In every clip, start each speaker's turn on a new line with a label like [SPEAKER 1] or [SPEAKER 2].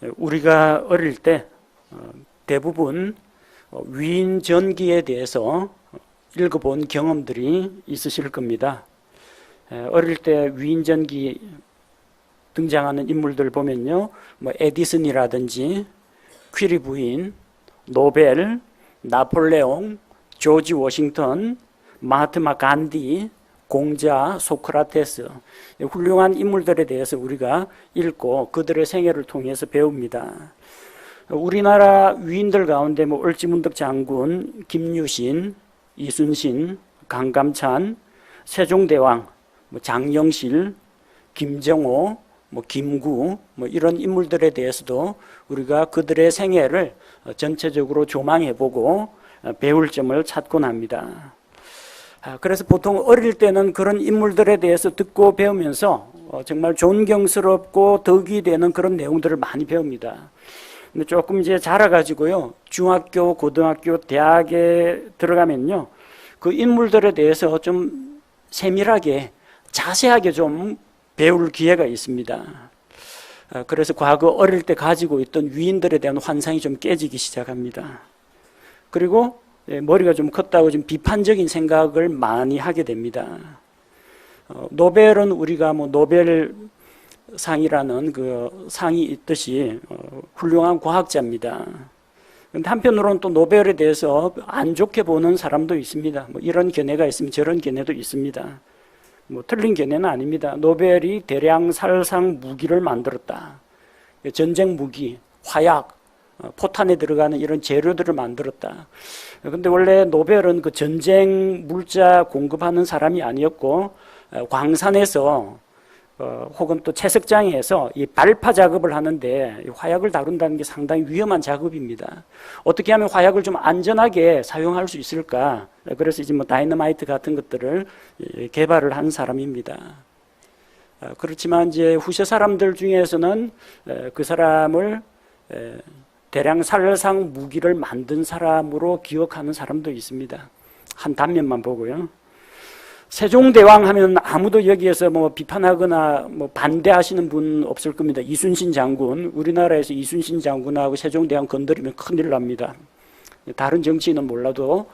[SPEAKER 1] 우리가 어릴 때 대부분 위인 전기에 대해서 읽어본 경험들이 있으실 겁니다. 어릴 때 위인 전기 등장하는 인물들 보면요, 에디슨이라든지 퀴리 부인, 노벨, 나폴레옹, 조지 워싱턴, 마하트마 간디, 공자, 소크라테스, 훌륭한 인물들에 대해서 우리가 읽고 그들의 생애를 통해서 배웁니다. 우리나라 위인들 가운데 을지문덕 장군, 김유신, 이순신, 강감찬, 세종대왕, 장영실, 김정호, 김구, 이런 인물들에 대해서도 우리가 그들의 생애를 전체적으로 조망해보고 배울 점을 찾곤 합니다. 그래서 보통 어릴 때는 그런 인물들에 대해서 듣고 배우면서 정말 존경스럽고 덕이 되는 그런 내용들을 많이 배웁니다. 근데 조금 이제 자라가지고요, 중학교, 고등학교, 대학에 들어가면요, 그 인물들에 대해서 좀 세밀하게, 자세하게 좀 배울 기회가 있습니다. 그래서 과거 어릴 때 가지고 있던 위인들에 대한 환상이 좀 깨지기 시작합니다. 그리고 머리가 좀 컸다고 좀 비판적인 생각을 많이 하게 됩니다. 노벨은 우리가 노벨상이라는 그 상이 있듯이 훌륭한 과학자입니다. 그런데 한편으로는 또 노벨에 대해서 안 좋게 보는 사람도 있습니다. 이런 견해가 있으면 저런 견해도 있습니다. 틀린 견해는 아닙니다. 노벨이 대량 살상 무기를 만들었다. 전쟁 무기, 화약, 포탄에 들어가는 이런 재료들을 만들었다. 근데 원래 노벨은 그 전쟁 물자 공급하는 사람이 아니었고, 광산에서 혹은 또 채석장에서 이 발파 작업을 하는데 화약을 다룬다는 게 상당히 위험한 작업입니다. 어떻게 하면 화약을 좀 안전하게 사용할 수 있을까? 그래서 이제 다이너마이트 같은 것들을 개발을 한 사람입니다. 그렇지만 이제 후세 사람들 중에서는 그 사람을 대량 살상 무기를 만든 사람으로 기억하는 사람도 있습니다. 한 단면만 보고요. 세종대왕 하면 아무도 여기에서 비판하거나 반대하시는 분 없을 겁니다. 이순신 장군, 우리나라에서 이순신 장군하고 세종대왕 건드리면 큰일 납니다. 다른 정치인은 몰라도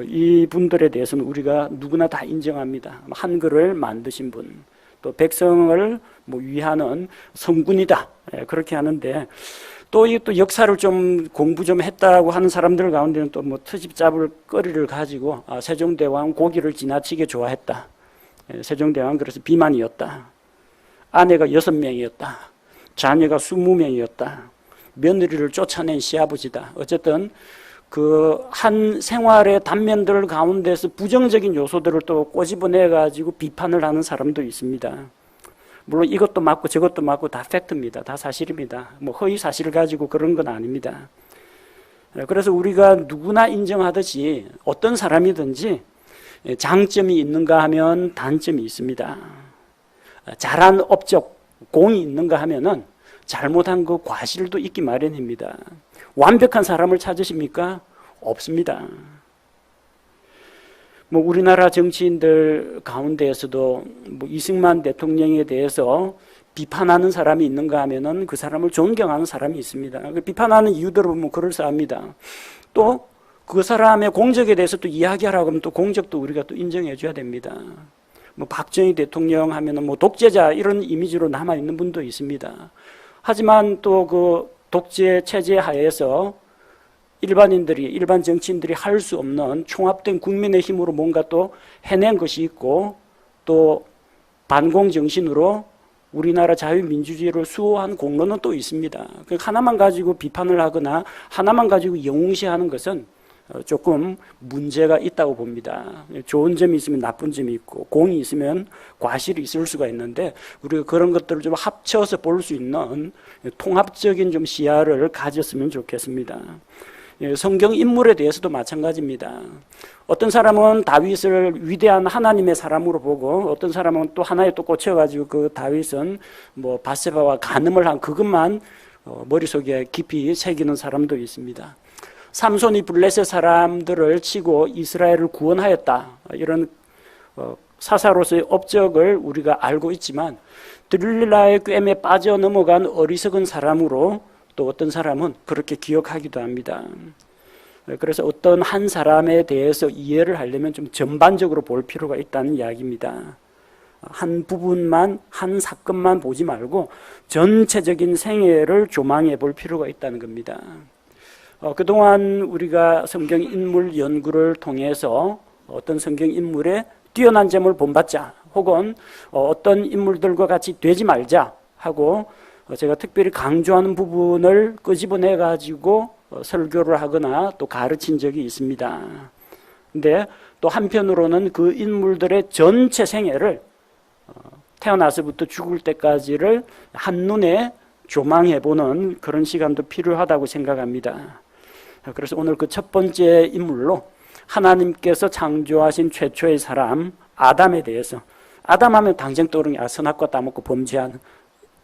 [SPEAKER 1] 이 분들에 대해서는 우리가 누구나 다 인정합니다. 한글을 만드신 분, 또 백성을 위하는 성군이다, 그렇게 하는데, 또 역사를 좀 공부 좀 했다고 하는 사람들 가운데는 또 트집 잡을 거리를 가지고 세종대왕 고기를 지나치게 좋아했다. 세종대왕 그래서 비만이었다. 아내가 6명이었다. 자녀가 20명이었다. 며느리를 쫓아낸 시아버지다. 어쨌든 그 한 생활의 단면들 가운데서 부정적인 요소들을 또 꼬집어내 가지고 비판을 하는 사람도 있습니다. 물론 이것도 맞고 저것도 맞고 다 팩트입니다. 다 사실입니다. 허위 사실을 가지고 그런 건 아닙니다. 그래서 우리가 누구나 인정하듯이 어떤 사람이든지 장점이 있는가 하면 단점이 있습니다. 잘한 업적, 공이 있는가 하면은 잘못한 그 과실도 있기 마련입니다. 완벽한 사람을 찾으십니까? 없습니다. 우리나라 정치인들 가운데에서도 이승만 대통령에 대해서 비판하는 사람이 있는가 하면은 그 사람을 존경하는 사람이 있습니다. 비판하는 이유들을 보면 그럴싸합니다. 또 그 사람의 공적에 대해서 또 이야기하라고 하면 또 공적도 우리가 또 인정해 줘야 됩니다. 박정희 대통령 하면은 독재자 이런 이미지로 남아 있는 분도 있습니다. 하지만 또 그 독재 체제 하에서 일반 정치인들이 할 수 없는 총합된 국민의 힘으로 뭔가 또 해낸 것이 있고, 또 반공 정신으로 우리나라 자유민주주의를 수호한 공로는 또 있습니다. 하나만 가지고 비판을 하거나 하나만 가지고 영웅시하는 것은 조금 문제가 있다고 봅니다. 좋은 점이 있으면 나쁜 점이 있고, 공이 있으면 과실이 있을 수가 있는데, 우리가 그런 것들을 좀 합쳐서 볼 수 있는 통합적인 좀 시야를 가졌으면 좋겠습니다. 성경 인물에 대해서도 마찬가지입니다. 어떤 사람은 다윗을 위대한 하나님의 사람으로 보고, 어떤 사람은 또 하나에 또 꽂혀가지고 그 다윗은 바세바와 간음을 한 그것만 머릿속에 깊이 새기는 사람도 있습니다. 삼손이 블레셋 사람들을 치고 이스라엘을 구원하였다, 이런 사사로서의 업적을 우리가 알고 있지만 들릴라의 꿰매 빠져 넘어간 어리석은 사람으로 또 어떤 사람은 그렇게 기억하기도 합니다. 그래서 어떤 한 사람에 대해서 이해를 하려면 좀 전반적으로 볼 필요가 있다는 이야기입니다. 한 부분만, 한 사건만 보지 말고 전체적인 생애를 조망해 볼 필요가 있다는 겁니다. 그동안 우리가 성경 인물 연구를 통해서 어떤 성경 인물의 뛰어난 점을 본받자, 혹은 어떤 인물들과 같이 되지 말자 하고 제가 특별히 강조하는 부분을 끄집어내 가지고 설교를 하거나 또 가르친 적이 있습니다. 근데 또 한편으로는 그 인물들의 전체 생애를 태어나서부터 죽을 때까지를 한눈에 조망해보는 그런 시간도 필요하다고 생각합니다. 그래서 오늘 그 첫 번째 인물로 하나님께서 창조하신 최초의 사람 아담에 대해서, 아담 하면 당장 떠오르는 게 선악과 따먹고 범죄하는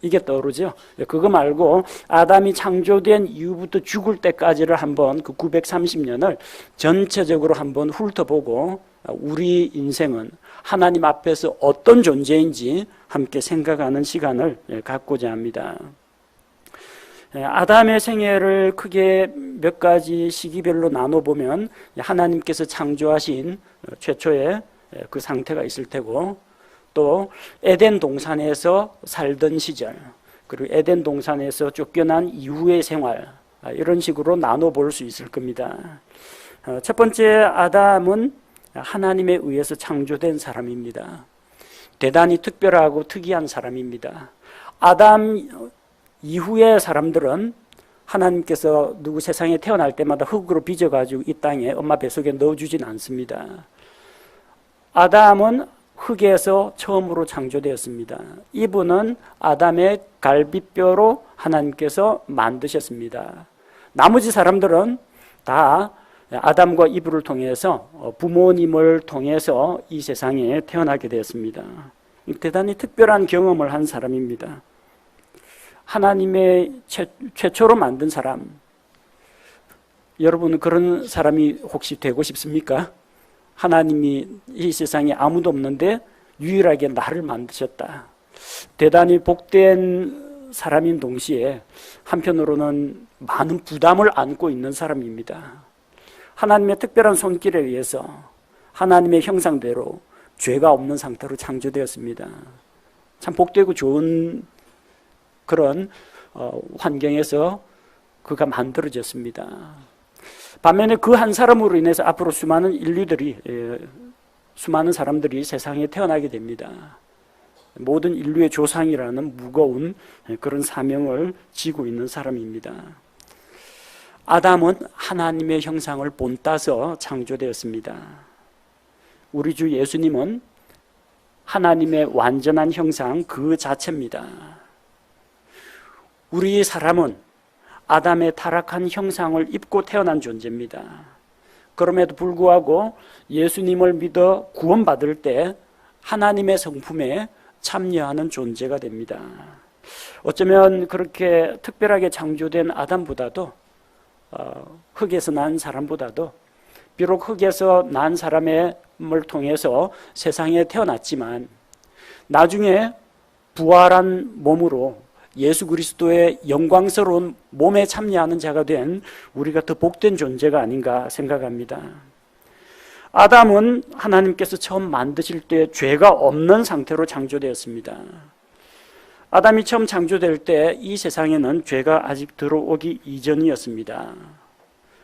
[SPEAKER 1] 이게 떠오르죠. 그거 말고 아담이 창조된 이후부터 죽을 때까지를 한번 그 930년을 전체적으로 한번 훑어보고 우리 인생은 하나님 앞에서 어떤 존재인지 함께 생각하는 시간을 갖고자 합니다. 아담의 생애를 크게 몇 가지 시기별로 나눠보면 하나님께서 창조하신 최초의 그 상태가 있을 테고, 또 에덴 동산에서 살던 시절, 그리고 에덴 동산에서 쫓겨난 이후의 생활, 이런 식으로 나눠볼 수 있을 겁니다. 첫 번째 아담은 하나님에 의해서 창조된 사람입니다. 대단히 특별하고 특이한 사람입니다. 아담 이후의 사람들은 하나님께서 누구 세상에 태어날 때마다 흙으로 빚어가지고 이 땅에 엄마 뱃속에 넣어주진 않습니다. 아담은 흙에서 처음으로 창조되었습니다. 이분은 아담의 갈비뼈로 하나님께서 만드셨습니다. 나머지 사람들은 다 아담과 이브를 통해서 부모님을 통해서 이 세상에 태어나게 되었습니다. 대단히 특별한 경험을 한 사람입니다. 하나님의 최초로 만든 사람, 여러분은 그런 사람이 혹시 되고 싶습니까? 하나님이 이 세상에 아무도 없는데 유일하게 나를 만드셨다. 대단히 복된 사람인 동시에 한편으로는 많은 부담을 안고 있는 사람입니다. 하나님의 특별한 손길에 의해서 하나님의 형상대로 죄가 없는 상태로 창조되었습니다. 참 복되고 좋은 그런 환경에서 그가 만들어졌습니다. 반면에 그 한 사람으로 인해서 앞으로 수많은 인류들이, 수많은 사람들이 세상에 태어나게 됩니다. 모든 인류의 조상이라는 무거운 그런 사명을 지고 있는 사람입니다. 아담은 하나님의 형상을 본따서 창조되었습니다. 우리 주 예수님은 하나님의 완전한 형상 그 자체입니다. 우리 사람은 아담의 타락한 형상을 입고 태어난 존재입니다. 그럼에도 불구하고 예수님을 믿어 구원받을 때 하나님의 성품에 참여하는 존재가 됩니다. 어쩌면 그렇게 특별하게 창조된 아담보다도 흙에서 난 사람보다도, 비록 흙에서 난 사람을 통해서 세상에 태어났지만 나중에 부활한 몸으로 예수 그리스도의 영광스러운 몸에 참여하는 자가 된 우리가 더 복된 존재가 아닌가 생각합니다. 아담은 하나님께서 처음 만드실 때 죄가 없는 상태로 창조되었습니다. 아담이 처음 창조될 때 이 세상에는 죄가 아직 들어오기 이전이었습니다.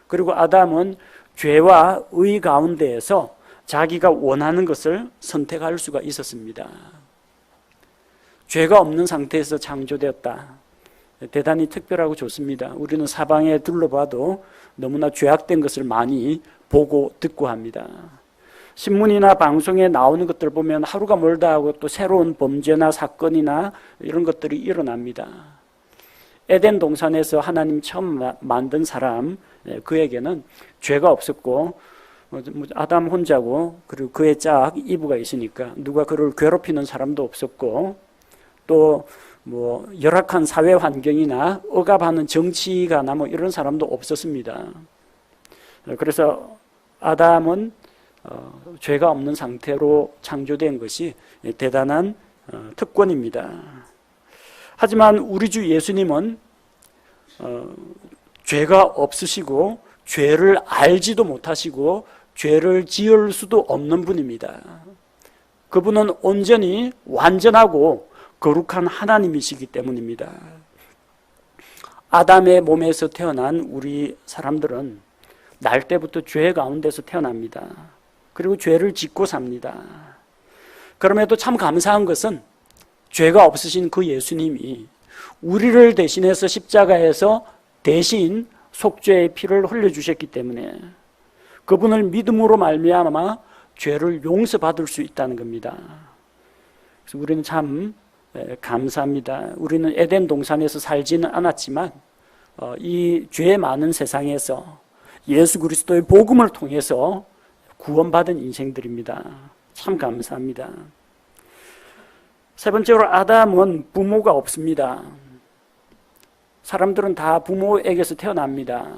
[SPEAKER 1] 그리고 아담은 죄와 의 가운데에서 자기가 원하는 것을 선택할 수가 있었습니다. 죄가 없는 상태에서 창조되었다. 대단히 특별하고 좋습니다. 우리는 사방에 둘러봐도 너무나 죄악된 것을 많이 보고 듣고 합니다. 신문이나 방송에 나오는 것들 보면 하루가 멀다 하고 또 새로운 범죄나 사건이나 이런 것들이 일어납니다. 에덴 동산에서 하나님 처음 만든 사람, 그에게는 죄가 없었고 아담 혼자고, 그리고 그의 짝 이브가 있으니까 누가 그를 괴롭히는 사람도 없었고, 또 열악한 사회 환경이나 억압하는 정치가나 이런 사람도 없었습니다. 그래서 아담은 죄가 없는 상태로 창조된 것이 대단한 특권입니다. 하지만 우리 주 예수님은 죄가 없으시고 죄를 알지도 못하시고 죄를 지을 수도 없는 분입니다. 그분은 온전히 완전하고 거룩한 하나님이시기 때문입니다. 아담의 몸에서 태어난 우리 사람들은 날 때부터 죄 가운데서 태어납니다. 그리고 죄를 짓고 삽니다. 그럼에도 참 감사한 것은 죄가 없으신 그 예수님이 우리를 대신해서 십자가에서 대신 속죄의 피를 흘려주셨기 때문에 그분을 믿음으로 말미암아 죄를 용서받을 수 있다는 겁니다. 그래서 우리는 참 감사합니다. 우리는 에덴 동산에서 살지는 않았지만 이 죄 많은 세상에서 예수 그리스도의 복음을 통해서 구원받은 인생들입니다. 참 감사합니다. 세 번째로 아담은 부모가 없습니다. 사람들은 다 부모에게서 태어납니다.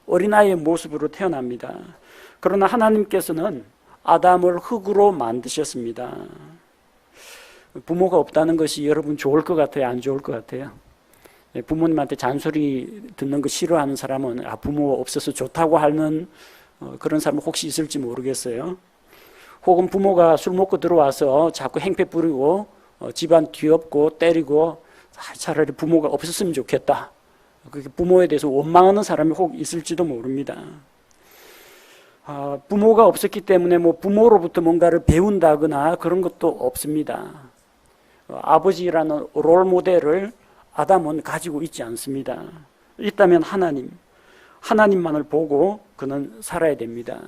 [SPEAKER 1] 어린아이의 모습으로 태어납니다. 그러나 하나님께서는 아담을 흙으로 만드셨습니다. 부모가 없다는 것이 여러분 좋을 것 같아요? 안 좋을 것 같아요? 부모님한테 잔소리 듣는 거 싫어하는 사람은 부모가 없어서 좋다고 하는 그런 사람 혹시 있을지 모르겠어요. 혹은 부모가 술 먹고 들어와서 자꾸 행패 부리고 집안 뒤엎고 때리고 차라리 부모가 없었으면 좋겠다. 부모에 대해서 원망하는 사람이 혹 있을지도 모릅니다. 부모가 없었기 때문에 부모로부터 뭔가를 배운다거나 그런 것도 없습니다. 아버지라는 롤 모델을 아담은 가지고 있지 않습니다. 있다면 하나님만을 보고 그는 살아야 됩니다.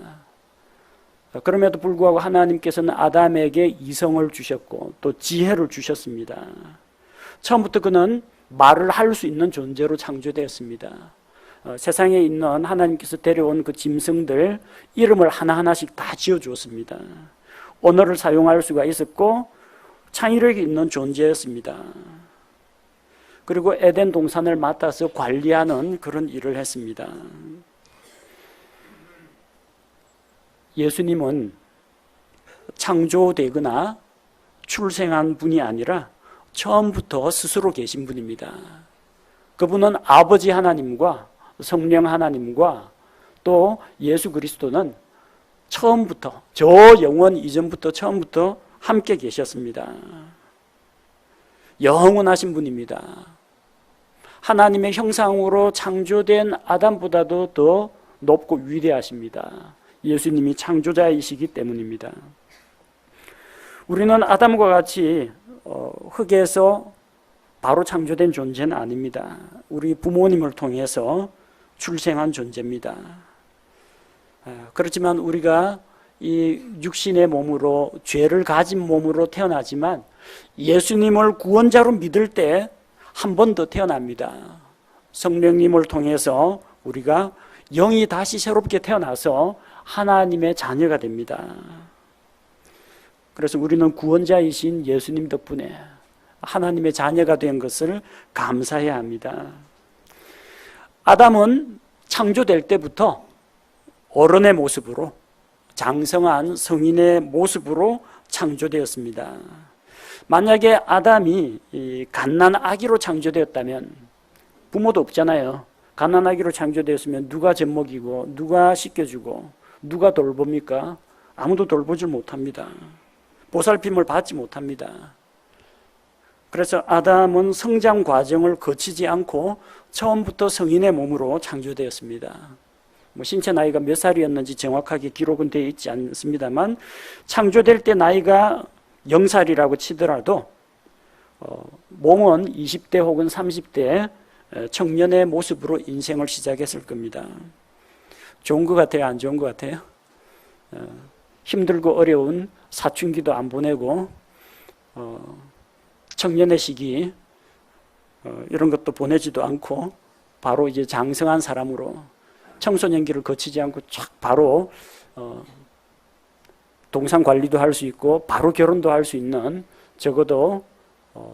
[SPEAKER 1] 그럼에도 불구하고 하나님께서는 아담에게 이성을 주셨고 또 지혜를 주셨습니다. 처음부터 그는 말을 할 수 있는 존재로 창조되었습니다. 세상에 있는 하나님께서 데려온 그 짐승들 이름을 하나하나씩 다 지어주었습니다. 언어를 사용할 수가 있었고 창의력이 있는 존재였습니다. 그리고 에덴 동산을 맡아서 관리하는 그런 일을 했습니다. 예수님은 창조되거나 출생한 분이 아니라 처음부터 스스로 계신 분입니다. 그분은 아버지 하나님과 성령 하나님과 또 예수 그리스도는 처음부터 저 영원 이전부터 처음부터 함께 계셨습니다. 영원하신 분입니다. 하나님의 형상으로 창조된 아담보다도 더 높고 위대하십니다. 예수님이 창조자이시기 때문입니다. 우리는 아담과 같이 흙에서 바로 창조된 존재는 아닙니다. 우리 부모님을 통해서 출생한 존재입니다. 그렇지만 우리가 이 육신의 몸으로 죄를 가진 몸으로 태어나지만 예수님을 구원자로 믿을 때 한 번 더 태어납니다. 성령님을 통해서 우리가 영이 다시 새롭게 태어나서 하나님의 자녀가 됩니다. 그래서 우리는 구원자이신 예수님 덕분에 하나님의 자녀가 된 것을 감사해야 합니다. 아담은 창조될 때부터 어른의 모습으로 장성한 성인의 모습으로 창조되었습니다. 만약에 아담이 갓난 아기로 창조되었다면 부모도 없잖아요. 갓난 아기로 창조되었으면 누가 젖먹이고 누가 씻겨주고 누가 돌봅니까? 아무도 돌보질 못합니다. 보살핌을 받지 못합니다. 그래서 아담은 성장 과정을 거치지 않고 처음부터 성인의 몸으로 창조되었습니다. 신체 나이가 몇 살이었는지 정확하게 기록은 되어 있지 않습니다만 창조될 때 나이가 0살이라고 치더라도 몸은 20대 혹은 30대 청년의 모습으로 인생을 시작했을 겁니다. 좋은 것 같아요? 안 좋은 것 같아요? 힘들고 어려운 사춘기도 안 보내고 청년의 시기 이런 것도 보내지도 않고 바로 이제 장성한 사람으로 청소년기를 거치지 않고 쫙 바로 동산 관리도 할 수 있고 바로 결혼도 할 수 있는 적어도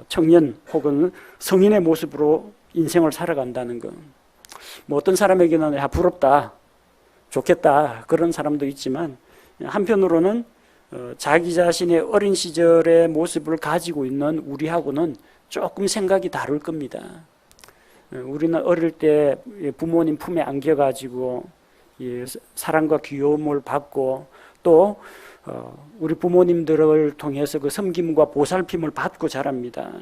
[SPEAKER 1] 청년 혹은 성인의 모습으로 인생을 살아간다는 것. 어떤 사람에게는 부럽다, 좋겠다 그런 사람도 있지만 한편으로는 자기 자신의 어린 시절의 모습을 가지고 있는 우리하고는 조금 생각이 다를 겁니다. 우리는 어릴 때 부모님 품에 안겨가지고 사랑과 귀여움을 받고 또 우리 부모님들을 통해서 그 섬김과 보살핌을 받고 자랍니다.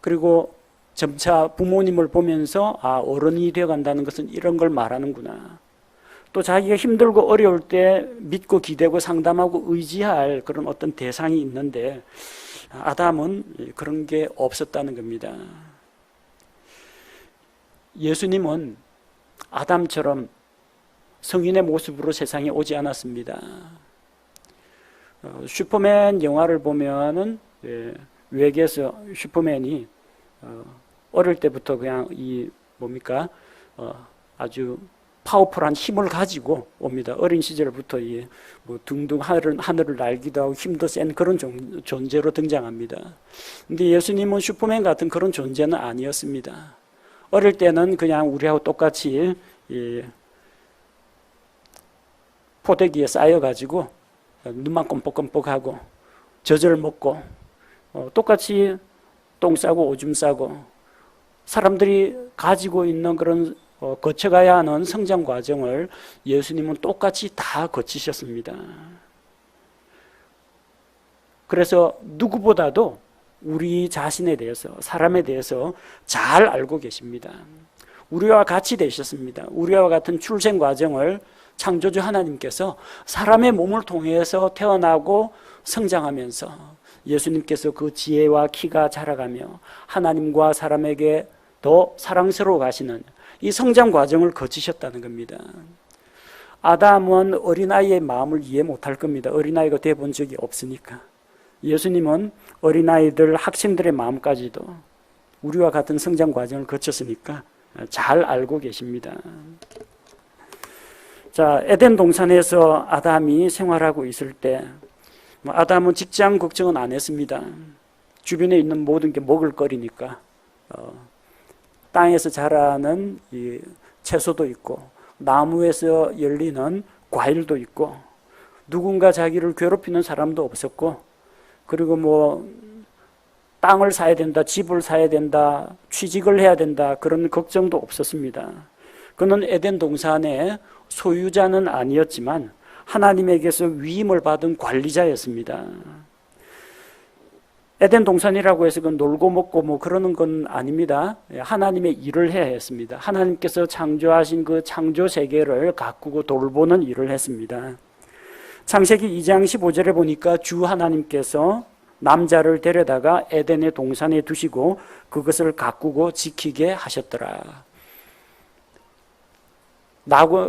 [SPEAKER 1] 그리고 점차 부모님을 보면서 어른이 되어간다는 것은 이런 걸 말하는구나. 또 자기가 힘들고 어려울 때 믿고 기대고 상담하고 의지할 그런 어떤 대상이 있는데 아담은 그런 게 없었다는 겁니다. 예수님은 아담처럼 성인의 모습으로 세상에 오지 않았습니다. 슈퍼맨 영화를 보면은 외계에서 슈퍼맨이 어릴 때부터 그냥 아주 파워풀한 힘을 가지고 옵니다. 어린 시절부터 둥둥 하늘을 날기도 하고 힘도 센 그런 존재로 등장합니다. 근데 예수님은 슈퍼맨 같은 그런 존재는 아니었습니다. 어릴 때는 그냥 우리하고 똑같이 포대기에 쌓여가지고 눈만 껌뻑껌뻑하고 젖을 먹고 똑같이 똥 싸고 오줌 싸고 사람들이 가지고 있는 그런 거쳐가야 하는 성장 과정을 예수님은 똑같이 다 거치셨습니다. 그래서 누구보다도 우리 자신에 대해서, 사람에 대해서 잘 알고 계십니다. 우리와 같이 되셨습니다. 우리와 같은 출생 과정을 창조주 하나님께서 사람의 몸을 통해서 태어나고 성장하면서 예수님께서 그 지혜와 키가 자라가며 하나님과 사람에게 더 사랑스러워 가시는 이 성장 과정을 거치셨다는 겁니다. 아담은 어린아이의 마음을 이해 못할 겁니다. 어린아이가 돼본 적이 없으니까. 예수님은 어린아이들, 학생들의 마음까지도 우리와 같은 성장 과정을 거쳤으니까 잘 알고 계십니다. 자, 에덴 동산에서 아담이 생활하고 있을 때 아담은 직장 걱정은 안 했습니다. 주변에 있는 모든 게 먹을 거리니까 땅에서 자라는 이 채소도 있고 나무에서 열리는 과일도 있고 누군가 자기를 괴롭히는 사람도 없었고 그리고 땅을 사야 된다, 집을 사야 된다, 취직을 해야 된다 그런 걱정도 없었습니다. 그는 에덴 동산의 소유자는 아니었지만 하나님에게서 위임을 받은 관리자였습니다. 에덴 동산이라고 해서 놀고 먹고 그러는 건 아닙니다. 하나님의 일을 해야 했습니다. 하나님께서 창조하신 그 창조 세계를 가꾸고 돌보는 일을 했습니다. 창세기 2장 15절에 보니까 주 하나님께서 남자를 데려다가 에덴의 동산에 두시고 그것을 가꾸고 지키게 하셨더라.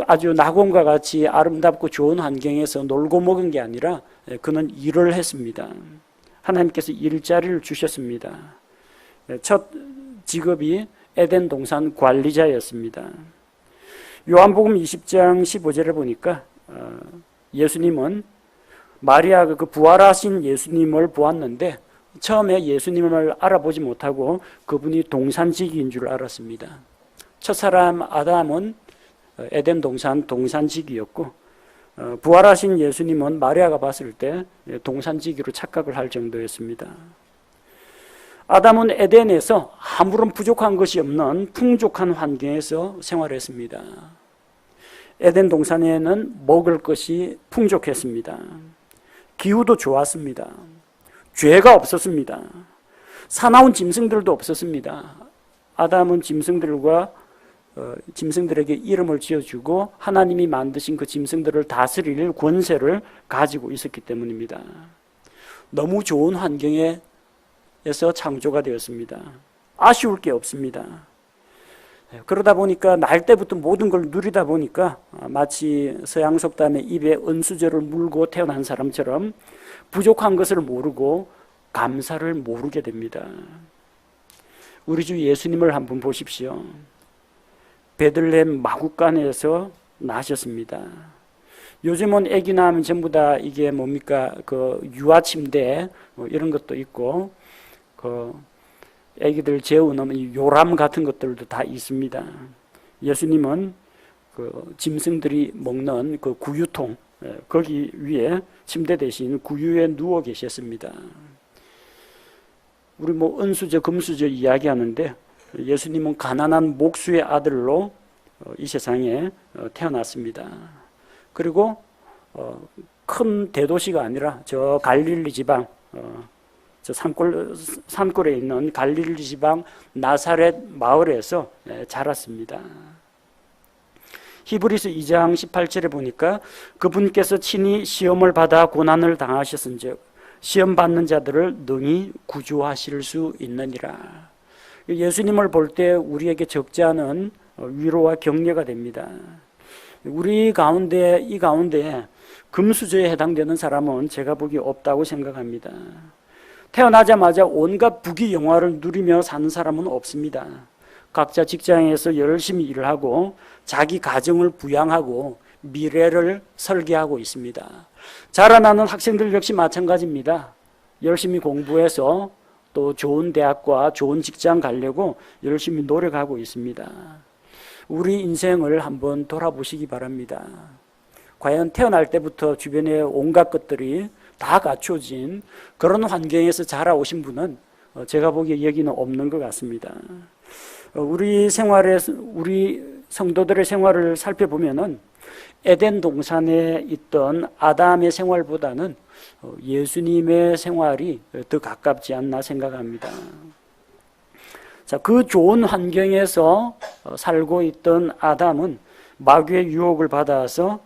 [SPEAKER 1] 아주 낙원과 같이 아름답고 좋은 환경에서 놀고 먹은 게 아니라 그는 일을 했습니다. 하나님께서 일자리를 주셨습니다. 첫 직업이 에덴 동산 관리자였습니다. 요한복음 20장 15절에 보니까 예수님은 마리아가 그 부활하신 예수님을 보았는데 처음에 예수님을 알아보지 못하고 그분이 동산지기인 줄 알았습니다. 첫사람 아담은 에덴 동산 동산지기였고 부활하신 예수님은 마리아가 봤을 때 동산지기로 착각을 할 정도였습니다. 아담은 에덴에서 아무런 부족한 것이 없는 풍족한 환경에서 생활했습니다. 에덴 동산에는 먹을 것이 풍족했습니다. 기후도 좋았습니다. 죄가 없었습니다. 사나운 짐승들도 없었습니다. 아담은 짐승들에게 이름을 지어주고 하나님이 만드신 그 짐승들을 다스릴 권세를 가지고 있었기 때문입니다. 너무 좋은 환경에서 창조가 되었습니다. 아쉬울 게 없습니다. 그러다 보니까 날 때부터 모든 걸 누리다 보니까 마치 서양 속담에 입에 은수저를 물고 태어난 사람처럼 부족한 것을 모르고 감사를 모르게 됩니다. 우리 주 예수님을 한번 보십시오. 베들레헴 마구간에서 나셨습니다. 요즘은 아기 낳으면 전부 다 이게 그 유아 침대 이런 것도 있고 아기들 재우는 요람 같은 것들도 다 있습니다. 예수님은 그 짐승들이 먹는 그 구유통 거기 위에 침대 대신 구유에 누워 계셨습니다. 우리 은수저 금수저 이야기하는데 예수님은 가난한 목수의 아들로 이 세상에 태어났습니다. 그리고 큰 대도시가 아니라 저 갈릴리 지방, 저 산골에 있는 갈릴리 지방 나사렛 마을에서 자랐습니다. 히브리서 2장 18절에 보니까 그분께서 친히 시험을 받아 고난을 당하셨은즉 시험 받는 자들을 능히 구주하실 수 있느니라. 예수님을 볼 때 우리에게 적지 않은 위로와 격려가 됩니다. 우리 가운데 이 가운데 금수저에 해당되는 사람은 제가 보기 없다고 생각합니다. 태어나자마자 온갖 부귀 영화를 누리며 사는 사람은 없습니다. 각자 직장에서 열심히 일을 하고 자기 가정을 부양하고 미래를 설계하고 있습니다. 자라나는 학생들 역시 마찬가지입니다. 열심히 공부해서 또 좋은 대학과 좋은 직장 가려고 열심히 노력하고 있습니다. 우리 인생을 한번 돌아보시기 바랍니다. 과연 태어날 때부터 주변에 온갖 것들이 다 갖춰진 그런 환경에서 자라오신 분은 제가 보기에 여기는 없는 것 같습니다. 우리 성도들의 생활을 살펴보면은 에덴 동산에 있던 아담의 생활보다는 예수님의 생활이 더 가깝지 않나 생각합니다. 자, 그 좋은 환경에서 살고 있던 아담은 마귀의 유혹을 받아서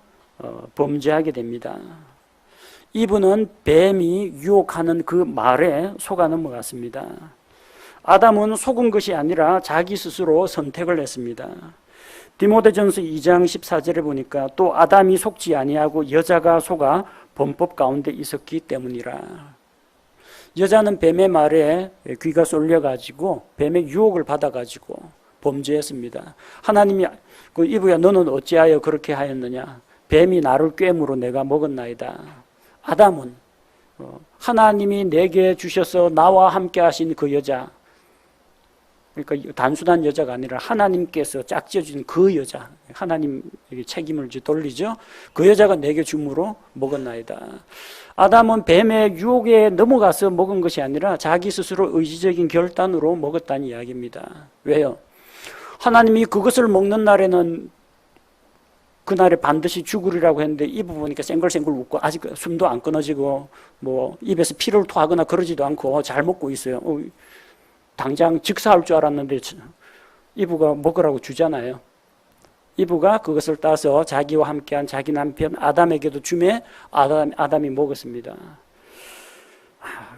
[SPEAKER 1] 범죄하게 됩니다. 이분은 뱀이 유혹하는 그 말에 속아 넘어갔습니다. 아담은 속은 것이 아니라 자기 스스로 선택을 했습니다. 디모데전서 2장 14절에 보니까 또 아담이 속지 아니하고 여자가 속아 범법 가운데 있었기 때문이라. 여자는 뱀의 말에 귀가 쏠려가지고 뱀의 유혹을 받아가지고 범죄했습니다. 하나님이 이브야 너는 어찌하여 그렇게 하였느냐? 뱀이 나를 꿰므로 내가 먹었나이다. 아담은 하나님이 내게 주셔서 나와 함께 하신 그 여자, 그러니까 단순한 여자가 아니라 하나님께서 짝지어준 그 여자, 하나님에게 책임을 돌리죠. 그 여자가 내게 주므로 먹었나이다. 아담은 뱀의 유혹에 넘어가서 먹은 것이 아니라 자기 스스로 의지적인 결단으로 먹었다는 이야기입니다. 왜요? 하나님이 그것을 먹는 날에는 그날에 반드시 죽으리라고 했는데 입을 보니까 쌩글쌩글 웃고 아직 숨도 안 끊어지고 뭐 입에서 피를 토하거나 그러지도 않고 잘 먹고 있어요. 당장 즉사할 줄 알았는데 이브가 먹으라고 주잖아요. 이브가 그것을 따서 자기와 함께한 자기 남편 아담에게도 주매 아담이 먹었습니다.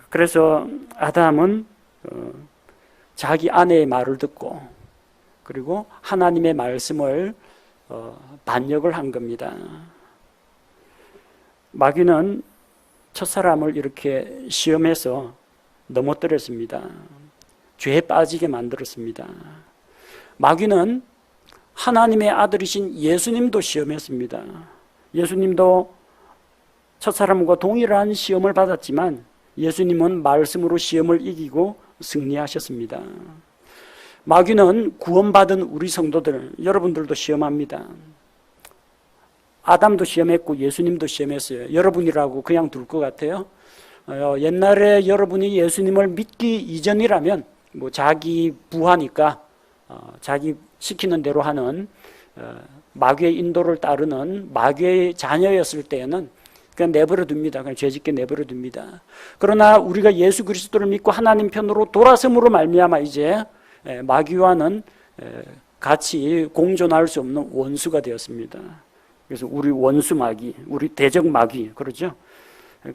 [SPEAKER 1] 그래서 아담은 자기 아내의 말을 듣고 그리고 하나님의 말씀을 반역을 한 겁니다. 마귀는 첫사람을 이렇게 시험해서 넘어뜨렸습니다. 죄에 빠지게 만들었습니다. 마귀는 하나님의 아들이신 예수님도 시험했습니다. 예수님도 첫사람과 동일한 시험을 받았지만 예수님은 말씀으로 시험을 이기고 승리하셨습니다. 마귀는 구원받은 우리 성도들, 여러분들도 시험합니다. 아담도 시험했고 예수님도 시험했어요. 여러분이라고 그냥 둘 것 같아요? 옛날에 여러분이 예수님을 믿기 이전이라면 뭐 자기 부하니까 자기 시키는 대로 하는 마귀의 인도를 따르는 마귀의 자녀였을 때에는 그냥 내버려 둡니다. 그냥 죄짓게 내버려 둡니다. 그러나 우리가 예수 그리스도를 믿고 하나님 편으로 돌아섬으로 말미암아 이제 마귀와는 같이 공존할 수 없는 원수가 되었습니다. 그래서 우리 원수 마귀, 우리 대적 마귀, 그러죠?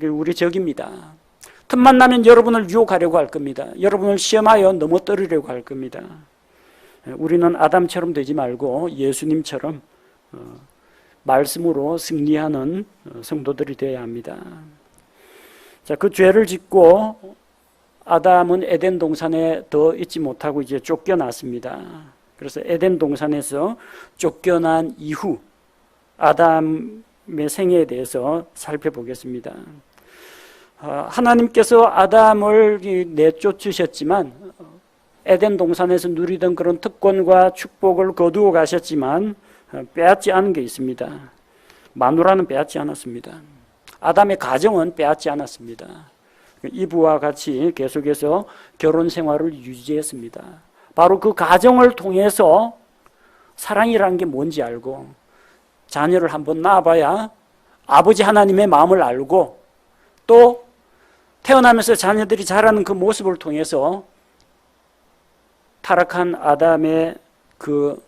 [SPEAKER 1] 우리 적입니다. 틈만 나면 여러분을 유혹하려고 할 겁니다. 여러분을 시험하여 넘어뜨리려고 할 겁니다. 우리는 아담처럼 되지 말고 예수님처럼 말씀으로 승리하는 성도들이 되어야 합니다. 자, 그 죄를 짓고 아담은 에덴 동산에 더 있지 못하고 이제 쫓겨났습니다. 그래서 에덴 동산에서 쫓겨난 이후 아담의 생애에 대해서 살펴보겠습니다. 하나님께서 아담을 내쫓으셨지만 에덴 동산에서 누리던 그런 특권과 축복을 거두어 가셨지만 빼앗지 않은 게 있습니다. 마누라는 빼앗지 않았습니다. 아담의 가정은 빼앗지 않았습니다. 이브와 같이 계속해서 결혼 생활을 유지했습니다. 바로 그 가정을 통해서 사랑이라는 게 뭔지 알고 자녀를 한번 낳아봐야 아버지 하나님의 마음을 알고 또 태어나면서 자녀들이 자라는 그 모습을 통해서 타락한 아담의 그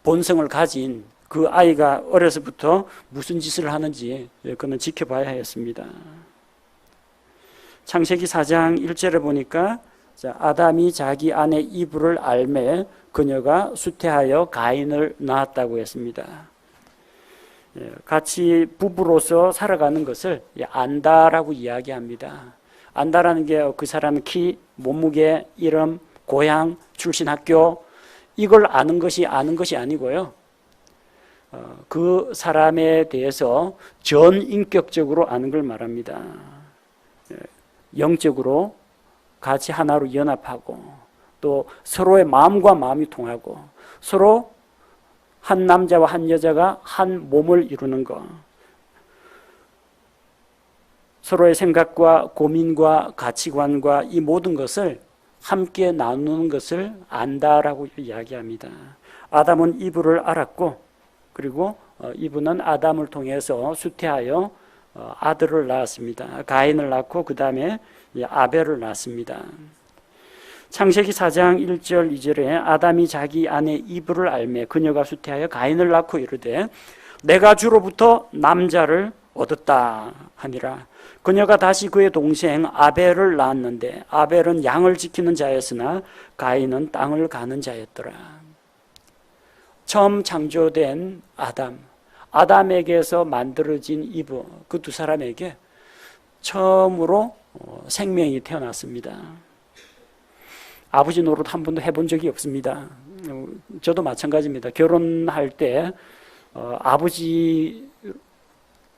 [SPEAKER 1] 본성을 가진 그 아이가 어려서부터 무슨 짓을 하는지 그는 지켜봐야 했습니다. 창세기 4장 1절에 보니까 아담이 자기 아내 이브를 알매 그녀가 수태하여 가인을 낳았다고 했습니다. 같이 부부로서 살아가는 것을 안다라고 이야기합니다. 안다라는 게 그 사람의 키, 몸무게, 이름, 고향, 출신 학교 이걸 아는 것이 아니고요. 그 사람에 대해서 전인격적으로 아는 걸 말합니다. 영적으로 같이 하나로 연합하고 또 서로의 마음과 마음이 통하고 서로 한 남자와 한 여자가 한 몸을 이루는 것, 서로의 생각과 고민과 가치관과 이 모든 것을 함께 나누는 것을 안다라고 이야기합니다. 아담은 이브를 알았고 그리고 이브는 아담을 통해서 수태하여 아들을 낳았습니다. 가인을 낳고 그 다음에 아벨을 낳았습니다. 창세기 4장 1절 2절에 아담이 자기 아내 이브를 알매 그녀가 수태하여 가인을 낳고 이르되 내가 주로부터 남자를 얻었다 하니라. 그녀가 다시 그의 동생 아벨을 낳았는데 아벨은 양을 지키는 자였으나 가인은 땅을 가는 자였더라. 처음 창조된 아담에게서 만들어진 이브, 그 두 사람에게 처음으로 생명이 태어났습니다. 아버지 노릇 한 번도 해본 적이 없습니다. 저도 마찬가지입니다. 결혼할 때 아버지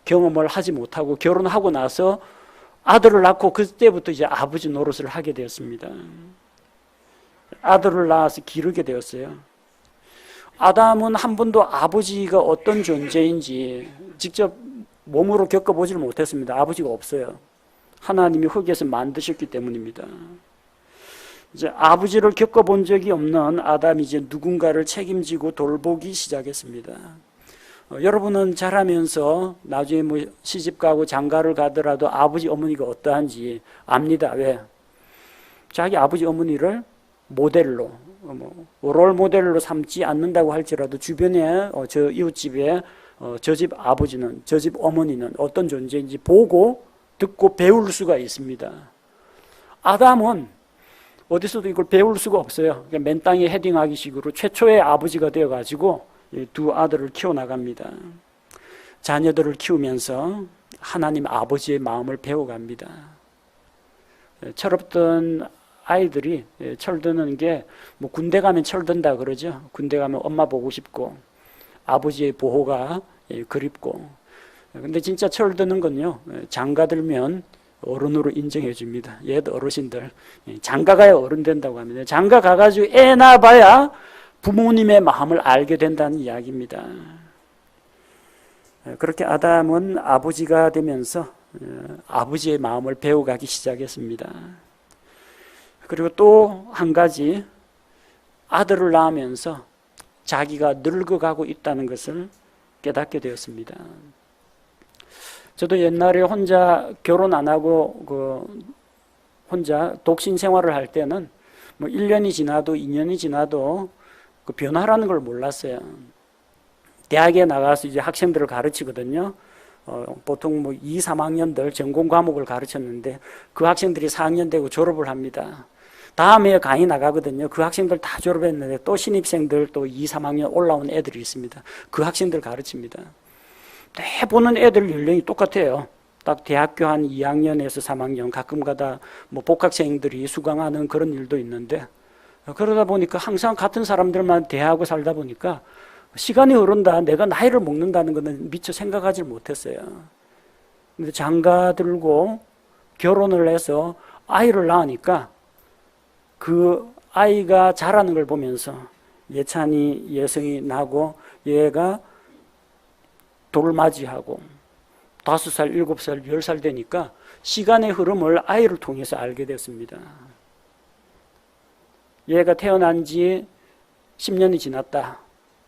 [SPEAKER 1] 경험을 하지 못하고 결혼하고 나서 아들을 낳고 그때부터 이제 아버지 노릇을 하게 되었습니다. 아들을 낳아서 기르게 되었어요. 아담은 한 번도 아버지가 어떤 존재인지 직접 몸으로 겪어보질 못했습니다. 아버지가 없어요. 하나님이 흙에서 만드셨기 때문입니다. 이제 아버지를 겪어본 적이 없는 아담이 이제 누군가를 책임지고 돌보기 시작했습니다. 여러분은 자라면서 나중에 뭐 시집 가고 장가를 가더라도 아버지 어머니가 어떠한지 압니다. 왜? 자기 아버지 어머니를 모델로 롤 모델로 삼지 않는다고 할지라도 주변에 저 이웃집에 저 집 아버지는 저 집 어머니는 어떤 존재인지 보고 듣고 배울 수가 있습니다. 아담은 어디서도 이걸 배울 수가 없어요. 그냥 맨 땅에 헤딩하기 식으로 최초의 아버지가 되어가지고 두 아들을 키워나갑니다. 자녀들을 키우면서 하나님 아버지의 마음을 배워갑니다. 철없던 아이들이 철드는 게 뭐 군대 가면 철든다 그러죠. 군대 가면 엄마 보고 싶고 아버지의 보호가 그립고. 근데 진짜 철드는 건요, 장가 들면 어른으로 인정해 줍니다. 옛 어르신들 장가 가야 어른 된다고 합니다. 장가 가가지고 애 낳아봐야 부모님의 마음을 알게 된다는 이야기입니다. 그렇게 아담은 아버지가 되면서 아버지의 마음을 배워가기 시작했습니다. 그리고 또 한 가지, 아들을 낳으면서 자기가 늙어가고 있다는 것을 깨닫게 되었습니다. 저도 옛날에 혼자 결혼 안 하고 혼자 독신 생활을 할 때는 뭐 1년이 지나도 2년이 지나도 그 변화라는 걸 몰랐어요. 대학에 나가서 이제 학생들을 가르치거든요. 보통 뭐 2, 3학년들 전공 과목을 가르쳤는데 그 학생들이 4학년 되고 졸업을 합니다. 다음에 강의 나가거든요. 그 학생들 다 졸업했는데 또 신입생들 또 2, 3학년 올라온 애들이 있습니다. 그 학생들 가르칩니다. 내 보는 애들 연령이 똑같아요. 딱 대학교 한 2학년에서 3학년 가끔 가다 뭐 복학생들이 수강하는 그런 일도 있는데 그러다 보니까 항상 같은 사람들만 대하고 살다 보니까 시간이 흐른다, 내가 나이를 먹는다는 것은 미처 생각하지 못했어요. 근데 장가 들고 결혼을 해서 아이를 낳으니까 그 아이가 자라는 걸 보면서 예찬이 예성이 나고 얘가 돌맞이하고 5살, 7살, 10살 되니까 시간의 흐름을 아이를 통해서 알게 됐습니다. 얘가 태어난 지 10년이 지났다.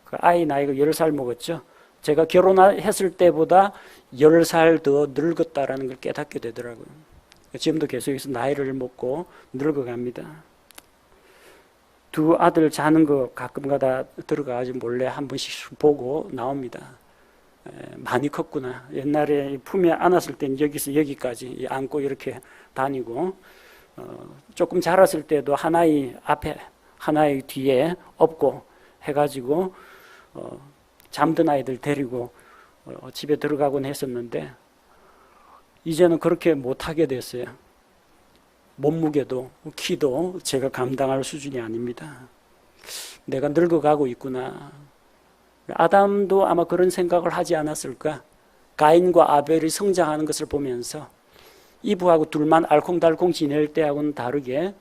[SPEAKER 1] 그 아이 나이가 10살 먹었죠. 제가 결혼했을 때보다 10살 더 늙었다라는 걸 깨닫게 되더라고요. 지금도 계속해서 나이를 먹고 늙어갑니다. 두 아들 자는 거 가끔가다 들어가가지고 몰래 한 번씩 보고 나옵니다. 많이 컸구나. 옛날에 품에 안았을 땐 여기서 여기까지 안고 이렇게 다니고, 조금 자랐을 때도 하나의 앞에 하나의 뒤에 업고 해가지고 잠든 아이들 데리고 집에 들어가곤 했었는데, 이제는 그렇게 못하게 됐어요. 몸무게도 키도 제가 감당할 수준이 아닙니다. 내가 늙어가고 있구나. 아담도 아마 그런 생각을 하지 않았을까. 가인과 아벨이 성장하는 것을 보면서 이브하고 둘만 알콩달콩 지낼 때하고는 다르게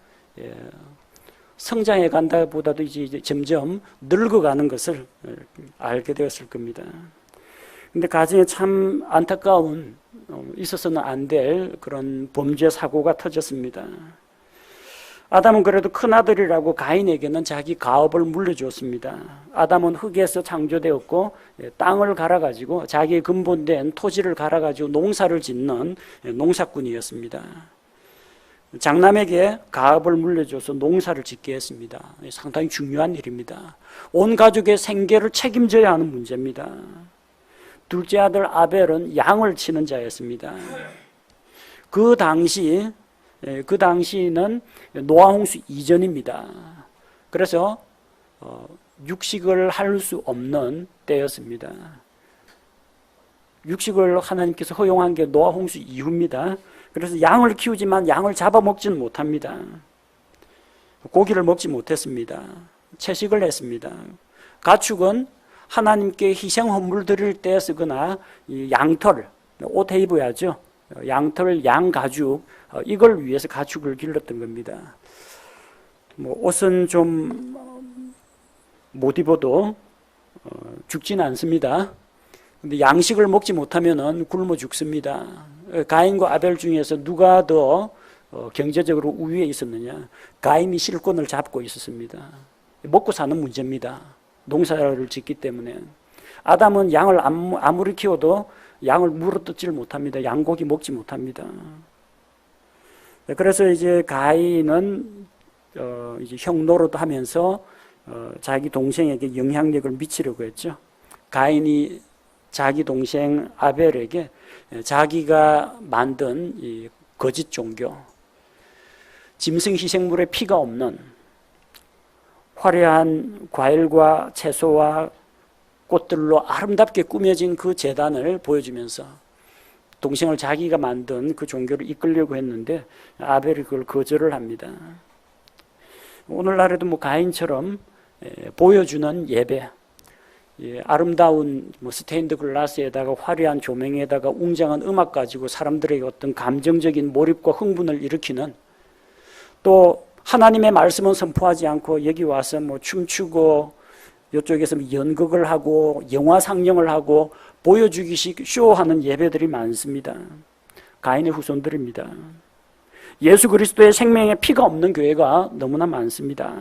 [SPEAKER 1] 성장해 간다보다도 이제 점점 늙어가는 것을 알게 되었을 겁니다. 근데 가정에 참 안타까운, 있어서는 안 될 그런 범죄 사고가 터졌습니다. 아담은 그래도 큰아들이라고 가인에게는 자기 가업을 물려주었습니다. 아담은 흙에서 창조되었고 땅을 갈아가지고 자기의 근본된 토지를 갈아가지고 농사를 짓는 농사꾼이었습니다. 장남에게 가업을 물려줘서 농사를 짓게 했습니다. 상당히 중요한 일입니다. 온 가족의 생계를 책임져야 하는 문제입니다. 둘째 아들 아벨은 양을 치는 자였습니다. 그 당시는 노아 홍수 이전입니다. 그래서 육식을 할 수 없는 때였습니다. 육식을 하나님께서 허용한 게 노아 홍수 이후입니다. 그래서 양을 키우지만 양을 잡아먹지는 못합니다. 고기를 먹지 못했습니다. 채식을 했습니다. 가축은 하나님께 희생 헌물 드릴 때 쓰거나 양털, 옷 입어야죠. 양털, 양 가죽, 이걸 위해서 가축을 길렀던 겁니다. 옷은 좀 못 입어도 죽지는 않습니다. 근데 양식을 먹지 못하면은 굶어 죽습니다. 가인과 아벨 중에서 누가 더 경제적으로 우위에 있었느냐? 가인이 실권을 잡고 있었습니다. 먹고 사는 문제입니다. 농사를 짓기 때문에. 아담은 양을 아무리 키워도 양을 물어뜯지를 못합니다. 양고기 먹지 못합니다. 그래서 이제 가인은 이제 형 노릇하면서 자기 동생에게 영향력을 미치려고 했죠. 가인이 자기 동생 아벨에게 자기가 만든 이 거짓 종교, 짐승 희생물에 피가 없는 화려한 과일과 채소와 꽃들로 아름답게 꾸며진 그 제단을 보여주면서 동생을 자기가 만든 그 종교를 이끌려고 했는데 아벨이 그걸 거절을 합니다. 오늘날에도 가인처럼 보여주는 예배, 아름다운 스테인드 글라스에다가 화려한 조명에다가 웅장한 음악 가지고 사람들에게 어떤 감정적인 몰입과 흥분을 일으키는, 또 하나님의 말씀은 선포하지 않고 여기 와서 춤추고 이쪽에서 연극을 하고 영화 상영을 하고 보여주기식 쇼하는 예배들이 많습니다. 가인의 후손들입니다. 예수 그리스도의 생명에 피가 없는 교회가 너무나 많습니다.